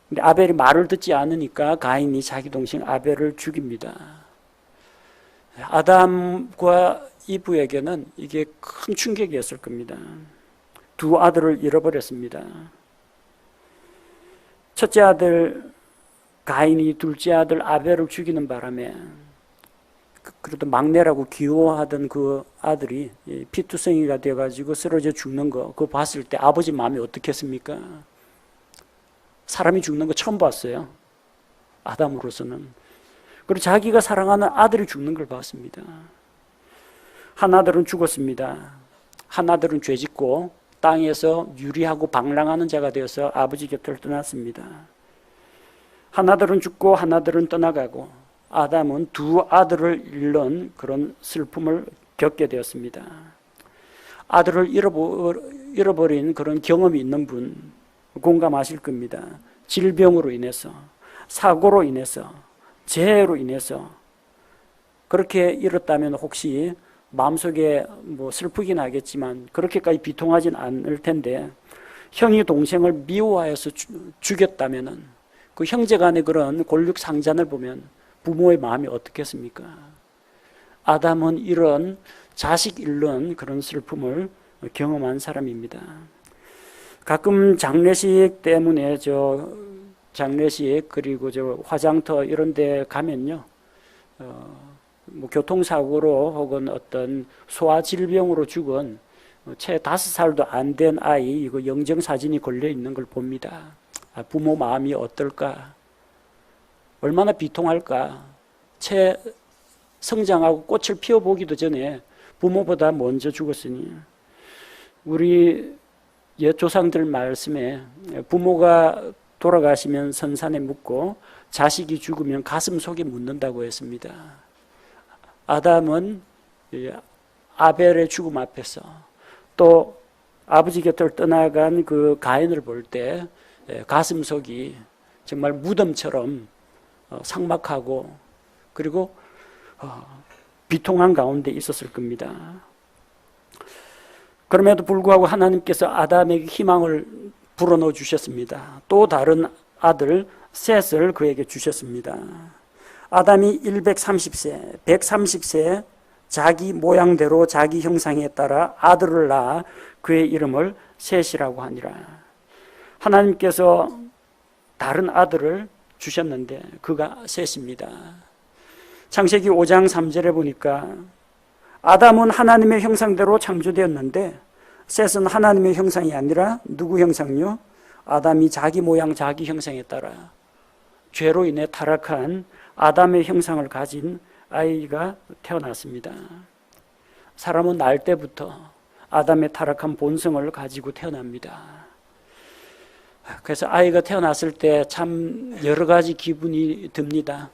[SPEAKER 1] 근데 아벨이 말을 듣지 않으니까 가인이 자기 동생 아벨을 죽입니다. 아담과 이브에게는 이게 큰 충격이었을 겁니다. 두 아들을 잃어버렸습니다. 첫째 아들 가인이 둘째 아들 아벨을 죽이는 바람에, 그래도 막내라고 귀여워하던 그 아들이 피투성이가 되어가지고 쓰러져 죽는 거, 그거 봤을 때 아버지 마음이 어떻겠습니까? 사람이 죽는 거 처음 봤어요. 아담으로서는. 그리고 자기가 사랑하는 아들이 죽는 걸 봤습니다. 한 아들은 죽었습니다. 한 아들은 죄짓고 땅에서 유리하고 방랑하는 자가 되어서 아버지 곁을 떠났습니다. 한 아들은 죽고 한 아들은 떠나가고 아담은 두 아들을 잃는 그런 슬픔을 겪게 되었습니다. 아들을 잃어버린 그런 경험이 있는 분 공감하실 겁니다. 질병으로 인해서, 사고로 인해서, 재해로 인해서 그렇게 잃었다면 혹시 마음속에 슬프긴 하겠지만 그렇게까지 비통하진 않을 텐데, 형이 동생을 미워하여서 죽였다면은 그 형제 간의 그런 골육 상잔을 보면 부모의 마음이 어떻겠습니까? 아담은 이런 자식 잃는 그런 슬픔을 경험한 사람입니다. 가끔 장례식 때문에 장례식 그리고 화장터 이런 데 가면요, 뭐 교통사고로 혹은 어떤 소아질병으로 죽은 채 5살도 안 된 아이 이거 영정사진이 걸려 있는 걸 봅니다. 부모 마음이 어떨까? 얼마나 비통할까? 채 성장하고 꽃을 피워보기도 전에 부모보다 먼저 죽었으니, 우리 옛 조상들 말씀에 부모가 돌아가시면 선산에 묻고 자식이 죽으면 가슴 속에 묻는다고 했습니다. 아담은 아벨의 죽음 앞에서 또 아버지 곁을 떠나간 그 가인을 볼 때 가슴 속이 정말 무덤처럼 삭막하고 그리고 비통한 가운데 있었을 겁니다. 그럼에도 불구하고 하나님께서 아담에게 희망을 불어넣어 주셨습니다. 또 다른 아들 셋을 그에게 주셨습니다. 아담이 130세, 130세 자기 모양대로 자기 형상에 따라 아들을 낳아 그의 이름을 셋이라고 하니라. 하나님께서 다른 아들을 주셨는데 그가 셋입니다. 창세기 5장 3절에 보니까 아담은 하나님의 형상대로 창조되었는데 셋은 하나님의 형상이 아니라 누구 형상요? 아담이 자기 모양 자기 형상에 따라 죄로 인해 타락한 아담의 형상을 가진 아이가 태어났습니다. 사람은 날 때부터 아담의 타락한 본성을 가지고 태어납니다. 그래서 아이가 태어났을 때 참 여러 가지 기분이 듭니다.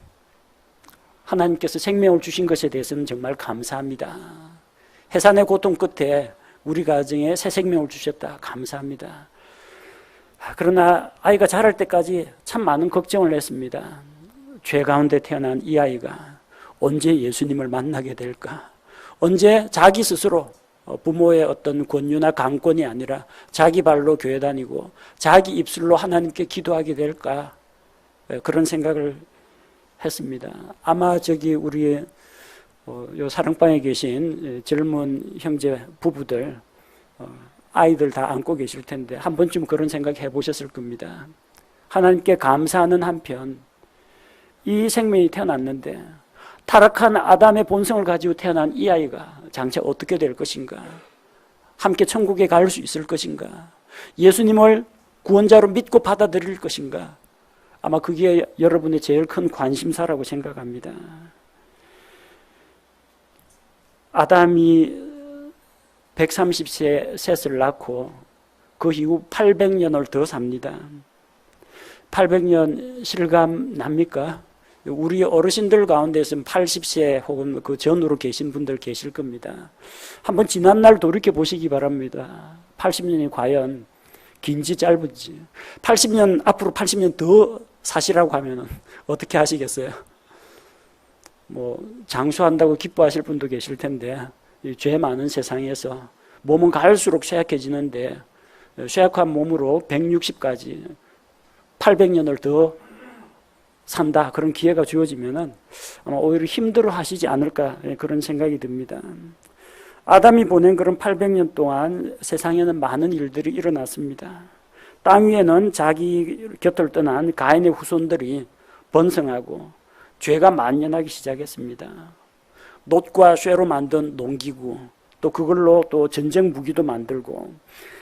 [SPEAKER 1] 하나님께서 생명을 주신 것에 대해서는 정말 감사합니다. 해산의 고통 끝에 우리 가정에 새 생명을 주셨다. 감사합니다. 그러나 아이가 자랄 때까지 참 많은 걱정을 했습니다. 죄 가운데 태어난 이 아이가 언제 예수님을 만나게 될까? 언제 자기 스스로 부모의 어떤 권유나 강권이 아니라 자기 발로 교회 다니고 자기 입술로 하나님께 기도하게 될까? 그런 생각을 했습니다. 아마 우리 요 사랑방에 계신 젊은 형제 부부들 아이들 다 안고 계실 텐데 한 번쯤 그런 생각 해보셨을 겁니다. 하나님께 감사하는 한편 이 생명이 태어났는데 타락한 아담의 본성을 가지고 태어난 이 아이가 장차 어떻게 될 것인가? 함께 천국에 갈 수 있을 것인가? 예수님을 구원자로 믿고 받아들일 것인가? 아마 그게 여러분의 제일 큰 관심사라고 생각합니다. 아담이 130세 셋을 낳고 그 이후 800년을 더 삽니다. 800년 실감 납니까? 우리 어르신들 가운데서는 80세 혹은 그 전후로 계신 분들 계실 겁니다. 한번 지난날 돌이켜 보시기 바랍니다. 80년이 과연 긴지 짧은지. 80년, 앞으로 80년 더 사시라고 하면 어떻게 하시겠어요? 뭐 장수한다고 기뻐하실 분도 계실 텐데 이 죄 많은 세상에서 몸은 갈수록 쇠약해지는데 쇠약한 몸으로 160까지 800년을 더 산다 그런 기회가 주어지면은 아마 오히려 힘들어 하시지 않을까 그런 생각이 듭니다. 아담이 보낸 그런 800년 동안 세상에는 많은 일들이 일어났습니다. 땅 위에는 자기 곁을 떠난 가인의 후손들이 번성하고 죄가 만연하기 시작했습니다. 놋과 쇠로 만든 농기구, 또 그걸로 또 전쟁 무기도 만들고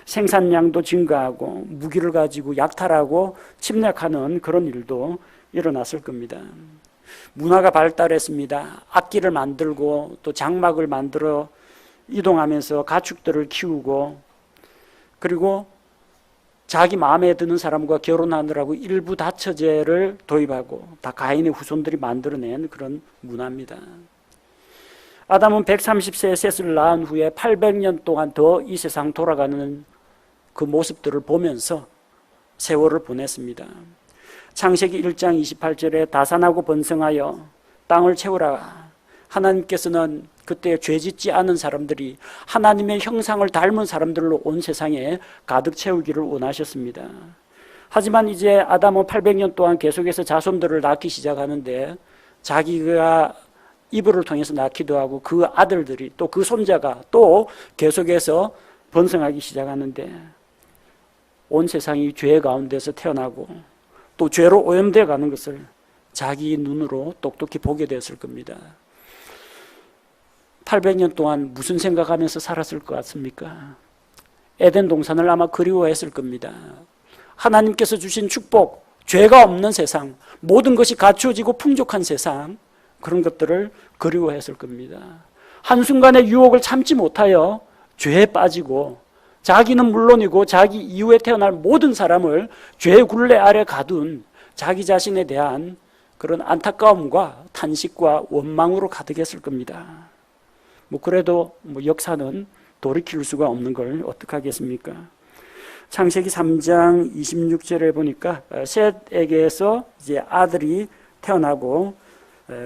[SPEAKER 1] 생산량도 증가하고 무기를 가지고 약탈하고 침략하는 그런 일도 일어났을 겁니다. 문화가 발달했습니다. 악기를 만들고 또 장막을 만들어 이동하면서 가축들을 키우고 그리고 자기 마음에 드는 사람과 결혼하느라고 일부 다처제를 도입하고 다 가인의 후손들이 만들어낸 그런 문화입니다. 아담은 130세에 셋을 낳은 후에 800년 동안 더 이 세상 돌아가는 그 모습들을 보면서 세월을 보냈습니다. 창세기 1장 28절에 다산하고 번성하여 땅을 채우라. 하나님께서는 그때 죄짓지 않은 사람들이 하나님의 형상을 닮은 사람들로 온 세상에 가득 채우기를 원하셨습니다. 하지만 이제 아담은 800년 동안 계속해서 자손들을 낳기 시작하는데 자기가 이브를 통해서 낳기도 하고 그 아들들이 또 그 손자가 또 계속해서 번성하기 시작하는데 온 세상이 죄 가운데서 태어나고 또 죄로 오염되어 가는 것을 자기 눈으로 똑똑히 보게 되었을 겁니다. 800년 동안 무슨 생각하면서 살았을 것 같습니까? 에덴 동산을 아마 그리워했을 겁니다. 하나님께서 주신 축복, 죄가 없는 세상, 모든 것이 갖추어지고 풍족한 세상, 그런 것들을 그리워했을 겁니다. 한순간의 유혹을 참지 못하여 죄에 빠지고 자기는 물론이고 자기 이후에 태어날 모든 사람을 죄의 굴레 아래 가둔 자기 자신에 대한 그런 안타까움과 탄식과 원망으로 가득했을 겁니다. 그래도 역사는 돌이킬 수가 없는 걸 어떡하겠습니까? 창세기 3장 26절에 보니까 셋에게서 이제 아들이 태어나고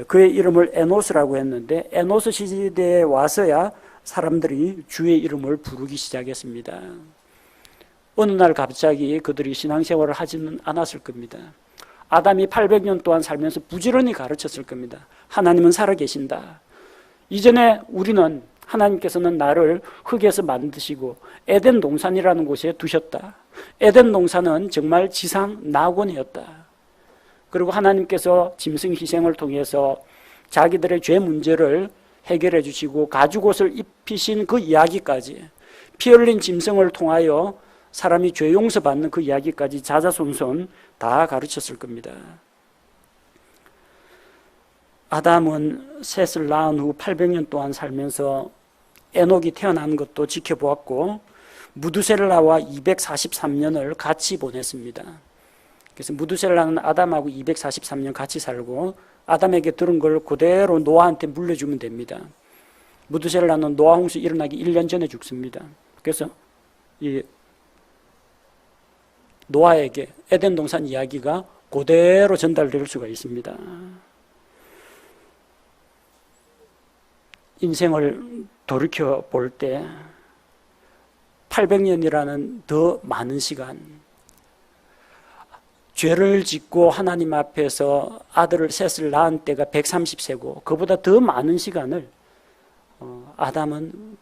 [SPEAKER 1] 그의 이름을 에노스라고 했는데 에노스 시대에 와서야 사람들이 주의 이름을 부르기 시작했습니다. 어느 날 갑자기 그들이 신앙생활을 하지는 않았을 겁니다. 아담이 800년 동안 살면서 부지런히 가르쳤을 겁니다. 하나님은 살아계신다. 이전에 우리는 하나님께서는 나를 흙에서 만드시고 에덴 동산이라는 곳에 두셨다. 에덴 동산은 정말 지상 낙원이었다. 그리고 하나님께서 짐승 희생을 통해서 자기들의 죄 문제를 해결해 주시고 가죽옷을 입히신 그 이야기까지, 피 흘린 짐승을 통하여 사람이 죄 용서받는 그 이야기까지 자자손손 다 가르쳤을 겁니다. 아담은 셋을 낳은 후 800년 동안 살면서 에녹이 태어난 것도 지켜보았고 무두셀라와 243년을 같이 보냈습니다. 그래서 무두셀라는 아담하고 243년 같이 살고 아담에게 들은 걸 그대로 노아한테 물려주면 됩니다. 무두셀라는 노아 홍수 일어나기 1년 전에 죽습니다. 그래서 이 노아에게 에덴 동산 이야기가 그대로 전달될 수가 있습니다. 인생을 돌이켜 볼 때 800년이라는 더 많은 시간, 죄를 짓고 하나님 앞에서 아들을 셋을 낳은 때가 130세고 그보다 더 많은 시간을 아담은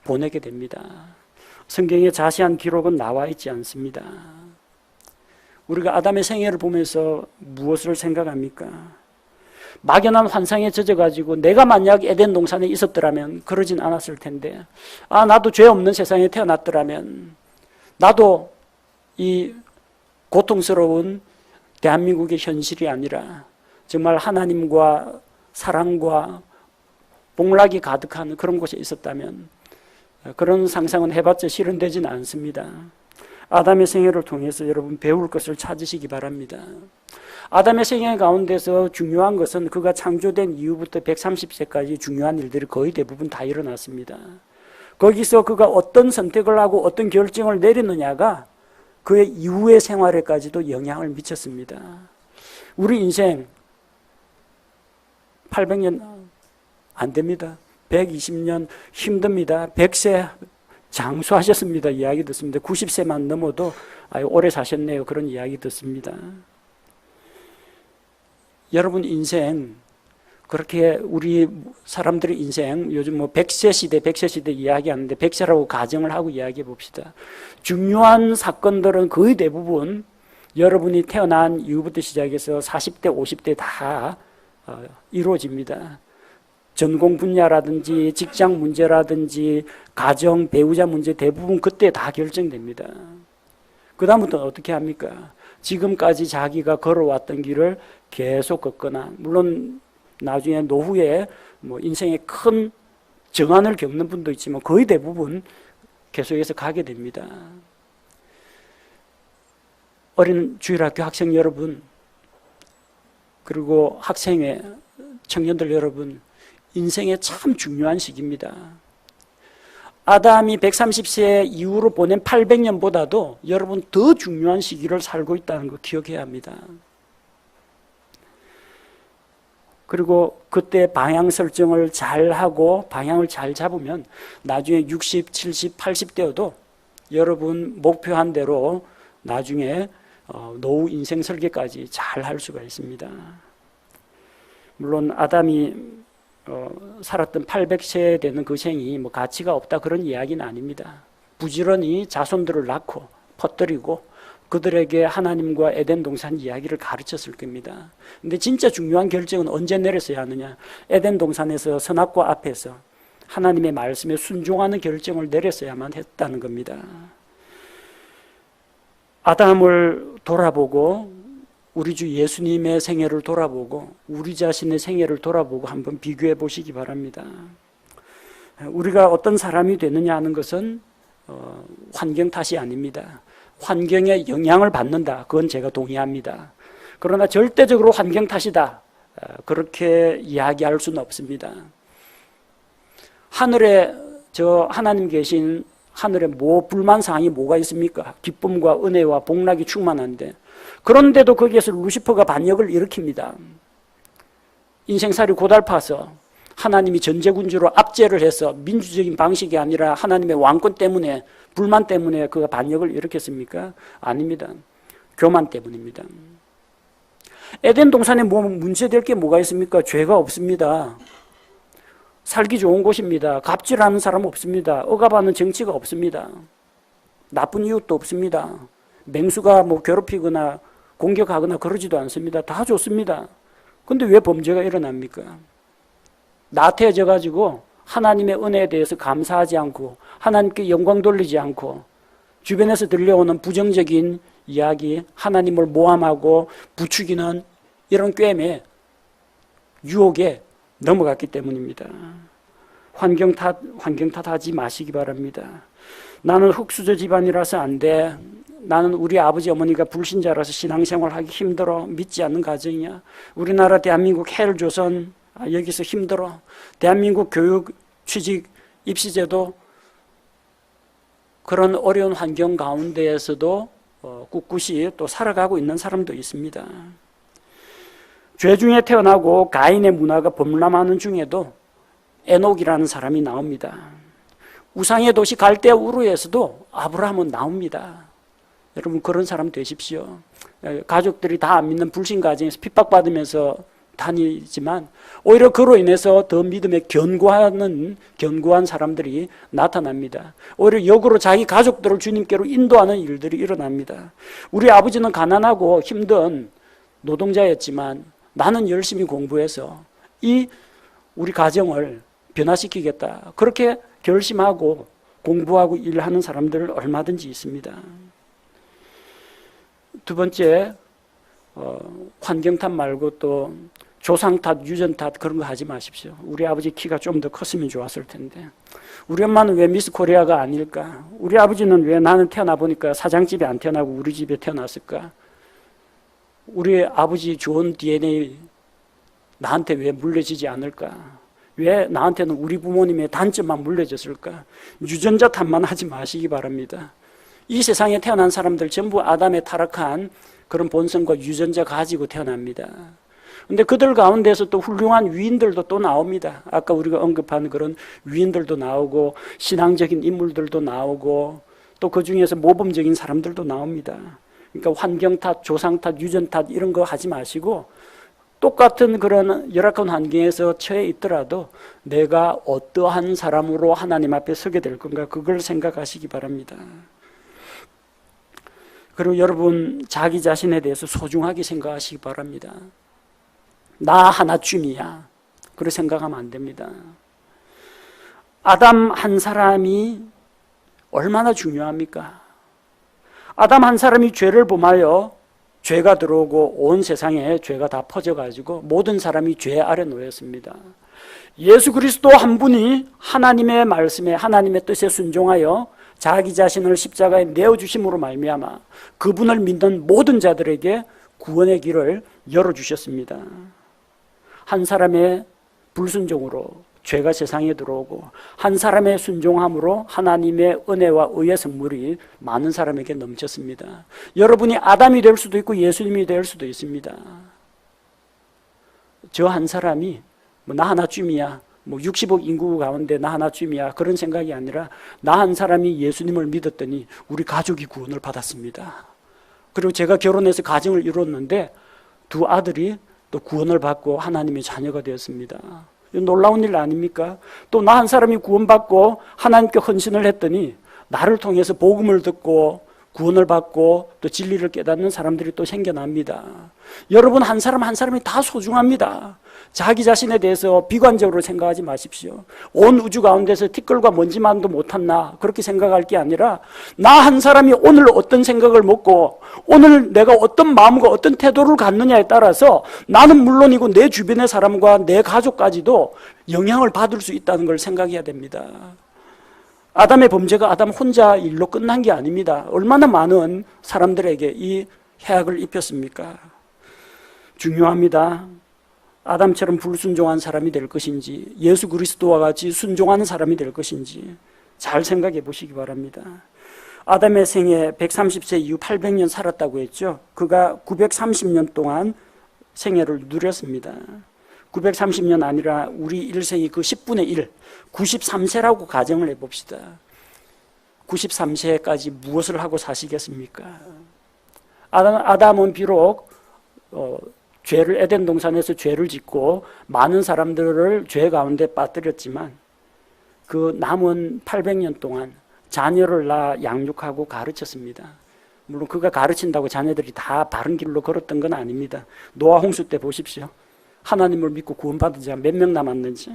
[SPEAKER 1] 보내게 됩니다. 성경에 자세한 기록은 나와 있지 않습니다. 우리가 아담의 생애를 보면서 무엇을 생각합니까? 막연한 환상에 젖어가지고 내가 만약 에덴 동산에 있었더라면 그러진 않았을 텐데, 나도 죄 없는 세상에 태어났더라면 나도 이 고통스러운 대한민국의 현실이 아니라 정말 하나님과 사랑과 복락이 가득한 그런 곳에 있었다면, 그런 상상은 해봤자 실현되지는 않습니다. 아담의 생애를 통해서 여러분 배울 것을 찾으시기 바랍니다. 아담의 생애 가운데서 중요한 것은 그가 창조된 이후부터 130세까지 중요한 일들이 거의 대부분 다 일어났습니다. 거기서 그가 어떤 선택을 하고 어떤 결정을 내리느냐가 그의 이후의 생활에까지도 영향을 미쳤습니다. 우리 인생 800년 안 됩니다. 120년 힘듭니다. 100세 장수하셨습니다. 이야기 듣습니다. 90세만 넘어도 오래 사셨네요. 그런 이야기 듣습니다. 여러분 인생, 그렇게 우리 사람들의 인생, 요즘 100세 시대 이야기하는데 100세라고 가정을 하고 이야기해 봅시다. 중요한 사건들은 거의 대부분 여러분이 태어난 이후부터 시작해서 40대, 50대 다 이루어집니다. 전공 분야라든지 직장 문제라든지 가정, 배우자 문제 대부분 그때 다 결정됩니다. 그 다음부터는 어떻게 합니까? 지금까지 자기가 걸어왔던 길을 계속 걷거나, 물론 나중에 노후에 인생의 큰 정한을 겪는 분도 있지만 거의 대부분 계속해서 가게 됩니다. 어린 주일학교 학생 여러분, 그리고 학생회, 청년들 여러분, 인생의 참 중요한 시기입니다. 아담이 130세 이후로 보낸 800년보다도 여러분 더 중요한 시기를 살고 있다는 거 기억해야 합니다. 그리고 그때 방향 설정을 잘 하고 방향을 잘 잡으면 나중에 60, 70, 80대여도 여러분 목표한 대로 나중에 노후 인생 설계까지 잘 할 수가 있습니다. 물론 아담이 살았던 800세 되는 그 생이 뭐 가치가 없다 그런 이야기는 아닙니다. 부지런히 자손들을 낳고 퍼뜨리고 그들에게 하나님과 에덴 동산 이야기를 가르쳤을 겁니다. 근데 진짜 중요한 결정은 언제 내렸어야 하느냐? 에덴 동산에서 선악과 앞에서 하나님의 말씀에 순종하는 결정을 내렸어야만 했다는 겁니다. 아담을 돌아보고 우리 주 예수님의 생애를 돌아보고 우리 자신의 생애를 돌아보고 한번 비교해 보시기 바랍니다. 우리가 어떤 사람이 되느냐 하는 것은 환경 탓이 아닙니다. 환경에 영향을 받는다. 그건 제가 동의합니다. 그러나 절대적으로 환경 탓이다. 그렇게 이야기할 수는 없습니다. 하늘에 하나님 계신 하늘에 불만사항이 뭐가 있습니까? 기쁨과 은혜와 복락이 충만한데 그런데도 거기에서 루시퍼가 반역을 일으킵니다. 인생살이 고달파서 하나님이 전제군주로 압제를 해서 민주적인 방식이 아니라 하나님의 왕권 때문에 불만 때문에 그가 반역을 일으켰습니까? 아닙니다. 교만 때문입니다. 에덴 동산에 문제될 게 뭐가 있습니까? 죄가 없습니다. 살기 좋은 곳입니다. 갑질하는 사람 없습니다. 억압하는 정치가 없습니다. 나쁜 이웃도 없습니다. 맹수가 괴롭히거나 공격하거나 그러지도 않습니다. 다 좋습니다. 근데 왜 범죄가 일어납니까? 나태해져 가지고 하나님의 은혜에 대해서 감사하지 않고 하나님께 영광 돌리지 않고 주변에서 들려오는 부정적인 이야기, 하나님을 모함하고 부추기는 이런 꾀에 유혹에 넘어갔기 때문입니다. 환경 탓하지 마시기 바랍니다. 나는 흙수저 집안이라서 안 돼. 나는 우리 아버지 어머니가 불신자라서 신앙생활 하기 힘들어. 믿지 않는 가정이야. 우리나라 대한민국 헬조선 여기서 힘들어. 대한민국 교육, 취직, 입시제도 그런 어려운 환경 가운데에서도 꿋꿋이 또 살아가고 있는 사람도 있습니다. 죄 중에 태어나고 가인의 문화가 범람하는 중에도 에녹이라는 사람이 나옵니다. 우상의 도시 갈대아 우르에서도 아브라함은 나옵니다. 여러분 그런 사람 되십시오. 가족들이 다 안 믿는 불신 가정에서 핍박받으면서 다니지만 오히려 그로 인해서 더 믿음에 견고한 사람들이 나타납니다. 오히려 역으로 자기 가족들을 주님께로 인도하는 일들이 일어납니다. 우리 아버지는 가난하고 힘든 노동자였지만 나는 열심히 공부해서 우리 가정을 변화시키겠다. 그렇게 결심하고 공부하고 일하는 사람들 얼마든지 있습니다. 두 번째, 환경 탓 말고 또 조상 탓, 유전 탓 그런 거 하지 마십시오. 우리 아버지 키가 좀 더 컸으면 좋았을 텐데. 우리 엄마는 왜 미스 코리아가 아닐까? 우리 아버지는 왜 나는 태어나 보니까 사장집에 안 태어나고 우리 집에 태어났을까? 우리 아버지 좋은 DNA 나한테 왜 물려지지 않을까? 왜 나한테는 우리 부모님의 단점만 물려졌을까? 유전자 탓만 하지 마시기 바랍니다. 이 세상에 태어난 사람들 전부 아담의 타락한 그런 본성과 유전자 가지고 태어납니다. 근데 그들 가운데서 또 훌륭한 위인들도 또 나옵니다. 아까 우리가 언급한 그런 위인들도 나오고 신앙적인 인물들도 나오고 또 그 중에서 모범적인 사람들도 나옵니다. 그러니까 환경 탓, 조상 탓, 유전 탓 이런 거 하지 마시고 똑같은 그런 열악한 환경에서 처해 있더라도 내가 어떠한 사람으로 하나님 앞에 서게 될 건가 그걸 생각하시기 바랍니다. 그리고 여러분 자기 자신에 대해서 소중하게 생각하시기 바랍니다. 나 하나쯤이야. 그렇게 생각하면 안 됩니다. 아담 한 사람이 얼마나 중요합니까? 아담 한 사람이 죄를 범하여 죄가 들어오고 온 세상에 죄가 다 퍼져가지고 모든 사람이 죄 아래 놓였습니다. 예수 그리스도 한 분이 하나님의 말씀에 하나님의 뜻에 순종하여 자기 자신을 십자가에 내어주심으로 말미암아 그분을 믿는 모든 자들에게 구원의 길을 열어주셨습니다. 한 사람의 불순종으로 죄가 세상에 들어오고 한 사람의 순종함으로 하나님의 은혜와 의의 선물이 많은 사람에게 넘쳤습니다. 여러분이 아담이 될 수도 있고 예수님이 될 수도 있습니다. 저 한 사람이 뭐 나 하나쯤이야, 뭐 60억 인구 가운데 나 하나쯤이야, 그런 생각이 아니라 나 한 사람이 예수님을 믿었더니 우리 가족이 구원을 받았습니다. 그리고 제가 결혼해서 가정을 이뤘는데 두 아들이 또 구원을 받고 하나님의 자녀가 되었습니다. 놀라운 일 아닙니까? 또 나 한 사람이 구원받고 하나님께 헌신을 했더니 나를 통해서 복음을 듣고 구원을 받고 또 진리를 깨닫는 사람들이 또 생겨납니다. 여러분 한 사람 한 사람이 다 소중합니다. 자기 자신에 대해서 비관적으로 생각하지 마십시오. 온 우주 가운데서 티끌과 먼지만도 못한 나, 그렇게 생각할 게 아니라 나 한 사람이 오늘 어떤 생각을 먹고 오늘 내가 어떤 마음과 어떤 태도를 갖느냐에 따라서 나는 물론이고 내 주변의 사람과 내 가족까지도 영향을 받을 수 있다는 걸 생각해야 됩니다. 아담의 범죄가 아담 혼자 일로 끝난 게 아닙니다. 얼마나 많은 사람들에게 이 해악을 입혔습니까? 중요합니다. 아담처럼 불순종한 사람이 될 것인지 예수 그리스도와 같이 순종하는 사람이 될 것인지 잘 생각해 보시기 바랍니다. 아담의 생애 130세 이후 800년 살았다고 했죠. 그가 930년 동안 생애를 누렸습니다. 930년 아니라 우리 일생이 그 10분의 1, 93세라고 가정을 해봅시다. 93세까지 무엇을 하고 사시겠습니까? 아담은 비록 죄를 에덴 동산에서 죄를 짓고 많은 사람들을 죄 가운데 빠뜨렸지만 그 남은 800년 동안 자녀를 낳아 양육하고 가르쳤습니다. 물론 그가 가르친다고 자녀들이 다 바른 길로 걸었던 건 아닙니다. 노아 홍수 때 보십시오. 하나님을 믿고 구원받은 자가 몇 명 남았는지.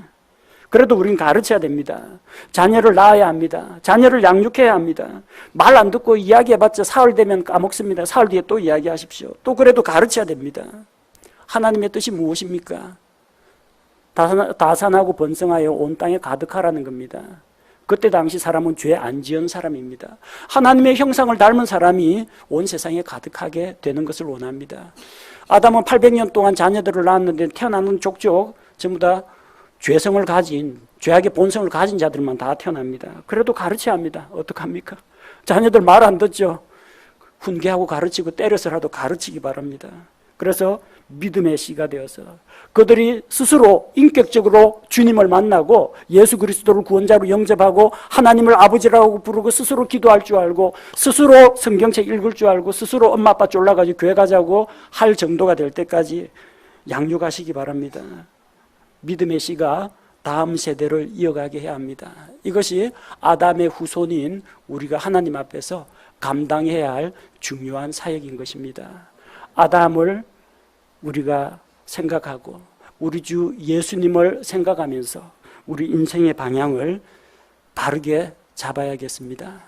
[SPEAKER 1] 그래도 우린 가르쳐야 됩니다. 자녀를 낳아야 합니다. 자녀를 양육해야 합니다. 말 안 듣고 이야기해봤자 사흘 되면 까먹습니다. 사흘 뒤에 또 이야기하십시오. 또 그래도 가르쳐야 됩니다. 하나님의 뜻이 무엇입니까? 다산하고 번성하여 온 땅에 가득하라는 겁니다. 그때 당시 사람은 죄 안 지은 사람입니다. 하나님의 형상을 닮은 사람이 온 세상에 가득하게 되는 것을 원합니다. 아담은 800년 동안 자녀들을 낳았는데 태어나는 족족 전부 다 죄성을 가진, 죄악의 본성을 가진 자들만 다 태어납니다. 그래도 가르쳐야 합니다. 어떡합니까? 자녀들 말 안 듣죠? 훈계하고 가르치고 때려서라도 가르치기 바랍니다. 그래서 믿음의 씨가 되어서 그들이 스스로 인격적으로 주님을 만나고 예수 그리스도를 구원자로 영접하고 하나님을 아버지라고 부르고 스스로 기도할 줄 알고 스스로 성경책 읽을 줄 알고 스스로 엄마 아빠 쫄라가지고 교회 가자고 할 정도가 될 때까지 양육하시기 바랍니다. 믿음의 씨가 다음 세대를 이어가게 해야 합니다. 이것이 아담의 후손인 우리가 하나님 앞에서 감당해야 할 중요한 사역인 것입니다. 아담을 우리가 생각하고 우리 주 예수님을 생각하면서 우리 인생의 방향을 바르게 잡아야겠습니다.